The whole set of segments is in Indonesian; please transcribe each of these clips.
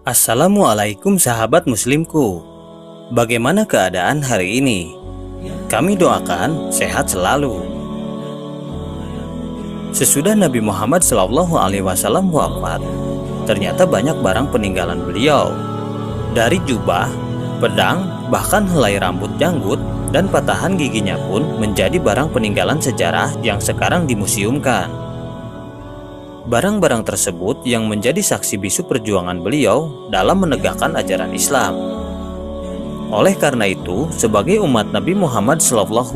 Assalamualaikum sahabat muslimku. Bagaimana keadaan hari ini? Kami doakan sehat selalu. Sesudah Nabi Muhammad SAW wafat, ternyata banyak barang peninggalan beliau. Dari jubah, pedang, bahkan helai rambut janggut dan patahan giginya pun menjadi barang peninggalan sejarah yang sekarang dimuseumkan. Barang-barang tersebut yang menjadi saksi bisu perjuangan beliau dalam menegakkan ajaran Islam. Oleh karena itu, sebagai umat Nabi Muhammad SAW,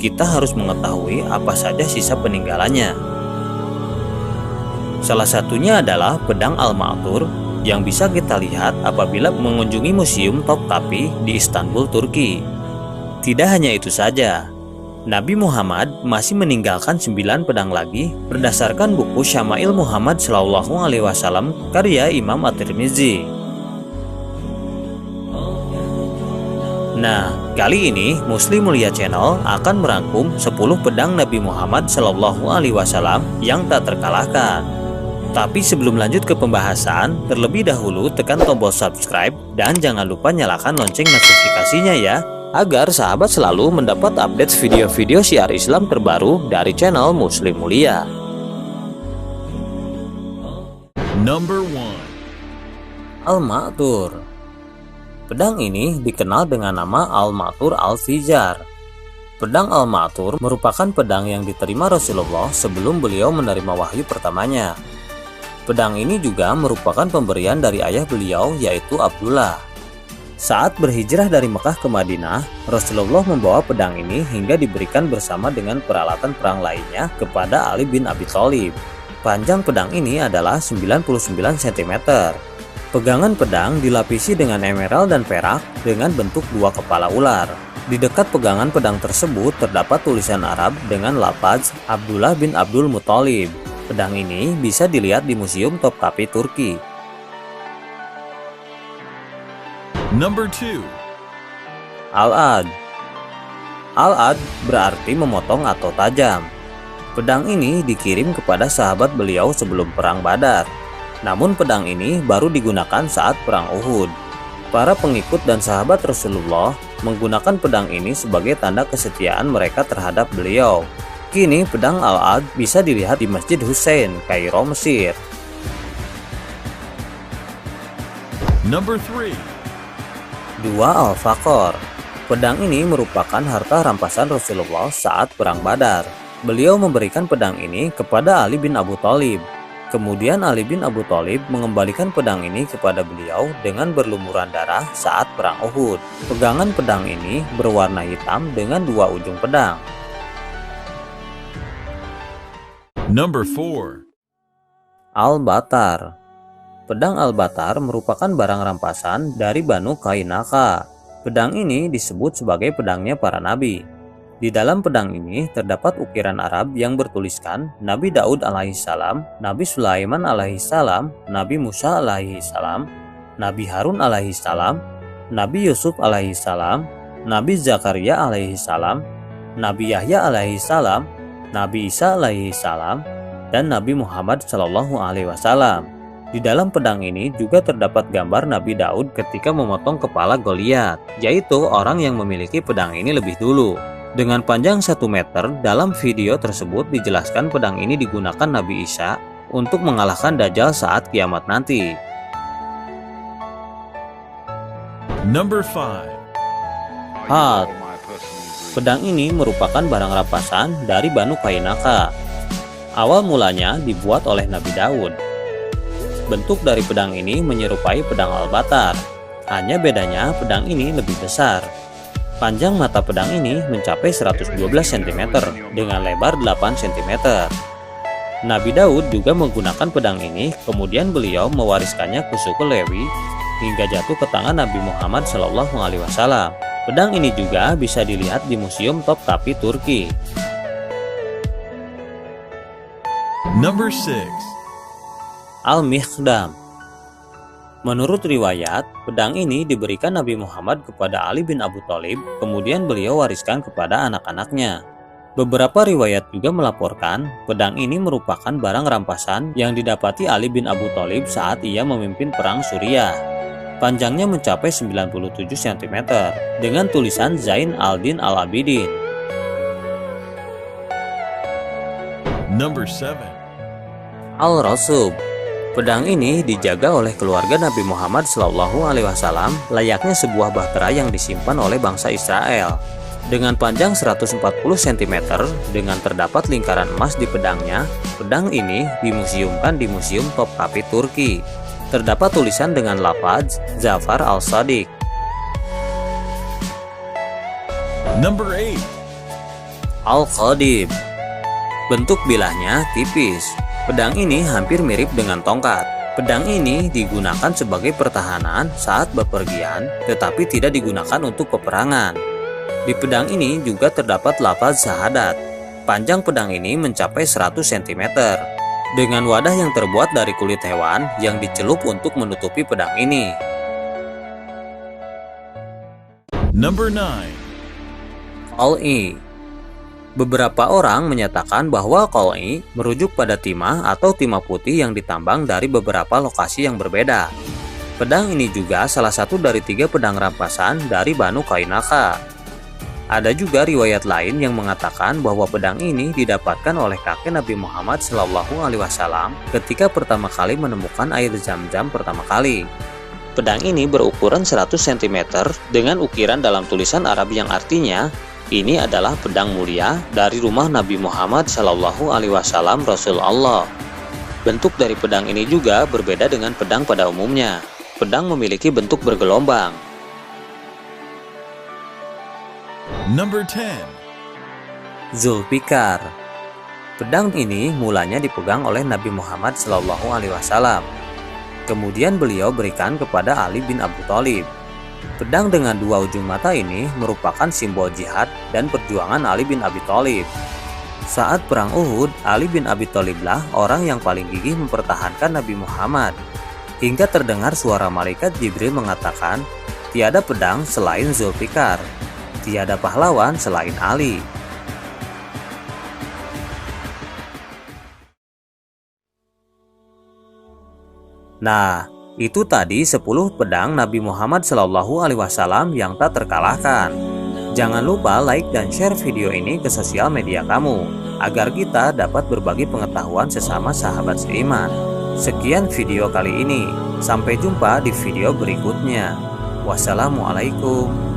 kita harus mengetahui apa saja sisa peninggalannya. Salah satunya adalah pedang Al-Ma'thur yang bisa kita lihat apabila mengunjungi Museum Topkapi di Istanbul, Turki. Tidak hanya itu saja, Nabi Muhammad masih meninggalkan 9 pedang lagi berdasarkan buku Syama'il Muhammad SAW karya Imam At-Tirmizi. Nah, kali ini Muslim Mulia Channel akan merangkum 10 pedang Nabi Muhammad SAW yang tak terkalahkan. Tapi sebelum lanjut ke pembahasan, terlebih dahulu tekan tombol subscribe dan jangan lupa nyalakan lonceng notifikasinya ya, agar sahabat selalu mendapat update video-video syiar Islam terbaru dari channel Muslim Mulia. Number 1. Al-Ma'thur. Pedang ini dikenal dengan nama Al-Ma'thur Al-Fijar. Pedang Al-Ma'thur merupakan pedang yang diterima Rasulullah sebelum beliau menerima wahyu pertamanya. Pedang ini juga merupakan pemberian dari ayah beliau, yaitu Abdullah. Saat berhijrah dari Mekah ke Madinah, Rasulullah membawa pedang ini hingga diberikan bersama dengan peralatan perang lainnya kepada Ali bin Abi Thalib. Panjang pedang ini adalah 99 cm. Pegangan pedang dilapisi dengan emerald dan perak dengan bentuk 2 kepala ular. Di dekat pegangan pedang tersebut terdapat tulisan Arab dengan lafaz Abdullah bin Abdul Muthalib. Pedang ini bisa dilihat di Museum Topkapi, Turki. Number 2. Al-Ad. Al-Ad berarti memotong atau tajam. Pedang ini dikirim kepada sahabat beliau sebelum perang Badar. Namun pedang ini baru digunakan saat perang Uhud. Para pengikut dan sahabat Rasulullah menggunakan pedang ini sebagai tanda kesetiaan mereka terhadap beliau. Kini pedang Al-Ad bisa dilihat di Masjid Hussein, Kairo, Mesir. Number 3. 2. Al-Faqor. Pedang ini merupakan harta rampasan Rasulullah saat perang Badar. Beliau memberikan pedang ini kepada Ali bin Abu Thalib. Kemudian Ali bin Abu Thalib mengembalikan pedang ini kepada beliau dengan berlumuran darah saat perang Uhud. Pegangan pedang ini berwarna hitam dengan 2 ujung pedang. Number 4. Al-Batar. Pedang Al-Batar merupakan barang rampasan dari Banu Qainqa. Pedang ini disebut sebagai pedangnya para nabi. Di dalam pedang ini terdapat ukiran Arab yang bertuliskan Nabi Daud alaihissalam, Nabi Sulaiman alaihissalam, Nabi Musa alaihissalam, Nabi Harun alaihissalam, Nabi Yusuf alaihissalam, Nabi Zakaria alaihissalam, Nabi Yahya alaihissalam, Nabi Isa alaihissalam, dan Nabi Muhammad SAW. Di dalam pedang ini juga terdapat gambar Nabi Daud ketika memotong kepala Goliat, yaitu orang yang memiliki pedang ini lebih dulu. Dengan panjang 1 meter, dalam video tersebut dijelaskan pedang ini digunakan Nabi Isa untuk mengalahkan Dajjal saat kiamat nanti. Number 5. Had. Pedang ini merupakan barang rampasan dari Banu Qainqa. Awal mulanya dibuat oleh Nabi Daud. Bentuk dari pedang ini menyerupai pedang Al-Batar. Hanya bedanya pedang ini lebih besar. Panjang mata pedang ini mencapai 112 cm dengan lebar 8 cm. Nabi Daud juga menggunakan pedang ini, kemudian beliau mewariskannya ke suku Lewi hingga jatuh ke tangan Nabi Muhammad SAW. Pedang ini juga bisa dilihat di Museum Topkapi, Turki. Number 6. Al-Mikhdam. Menurut riwayat, pedang ini diberikan Nabi Muhammad kepada Ali bin Abu Thalib, kemudian beliau wariskan kepada anak-anaknya. Beberapa riwayat juga melaporkan pedang ini merupakan barang rampasan yang didapati Ali bin Abu Thalib saat ia memimpin perang Suriah. Panjangnya mencapai 97 cm dengan tulisan Zain al-Din al-Abidin. Number 7. Al-Rasub. Pedang ini dijaga oleh keluarga Nabi Muhammad SAW layaknya sebuah bahtera yang disimpan oleh bangsa Israel. Dengan panjang 140 cm dengan terdapat lingkaran emas di pedangnya, pedang ini dimuseumkan di Museum Topkapi Turki. Terdapat tulisan dengan lafaz Zafar al-Sadiq. Number 8. Al-Qadib. Bentuk bilahnya tipis. Pedang ini hampir mirip dengan tongkat. Pedang ini digunakan sebagai pertahanan saat bepergian, tetapi tidak digunakan untuk peperangan. Di pedang ini juga terdapat lafaz syahadat. Panjang pedang ini mencapai 100 cm. Dengan wadah yang terbuat dari kulit hewan yang dicelup untuk menutupi pedang ini. Number 9. Qol'i. Beberapa orang menyatakan bahwa qol'i merujuk pada timah atau timah putih yang ditambang dari beberapa lokasi yang berbeda. Pedang ini juga salah satu dari 3 pedang rampasan dari Banu Qainaqah. Ada juga riwayat lain yang mengatakan bahwa pedang ini didapatkan oleh kakek Nabi Muhammad SAW ketika pertama kali menemukan air Zam-Zam pertama kali. Pedang ini berukuran 100 cm dengan ukiran dalam tulisan Arab yang artinya ini adalah pedang mulia dari rumah Nabi Muhammad SAW Rasulullah. Bentuk dari pedang ini juga berbeda dengan pedang pada umumnya. Pedang memiliki bentuk bergelombang. Number 10. Zulfikar. Pedang ini mulanya dipegang oleh Nabi Muhammad SAW. Kemudian beliau berikan kepada Ali bin Abu Thalib. Pedang dengan 2 ujung mata ini merupakan simbol jihad dan perjuangan Ali bin Abi Thalib. Saat perang Uhud, Ali bin Abi Thaliblah orang yang paling gigih mempertahankan Nabi Muhammad. Hingga terdengar suara malaikat Jibril mengatakan, tiada pedang selain Zulfikar, tiada pahlawan selain Ali. Nah, itu tadi 10 pedang Nabi Muhammad SAW yang tak terkalahkan. Jangan lupa like dan share video ini ke sosial media kamu, agar kita dapat berbagi pengetahuan sesama sahabat seiman. Sekian video kali ini, sampai jumpa di video berikutnya. Wassalamualaikum.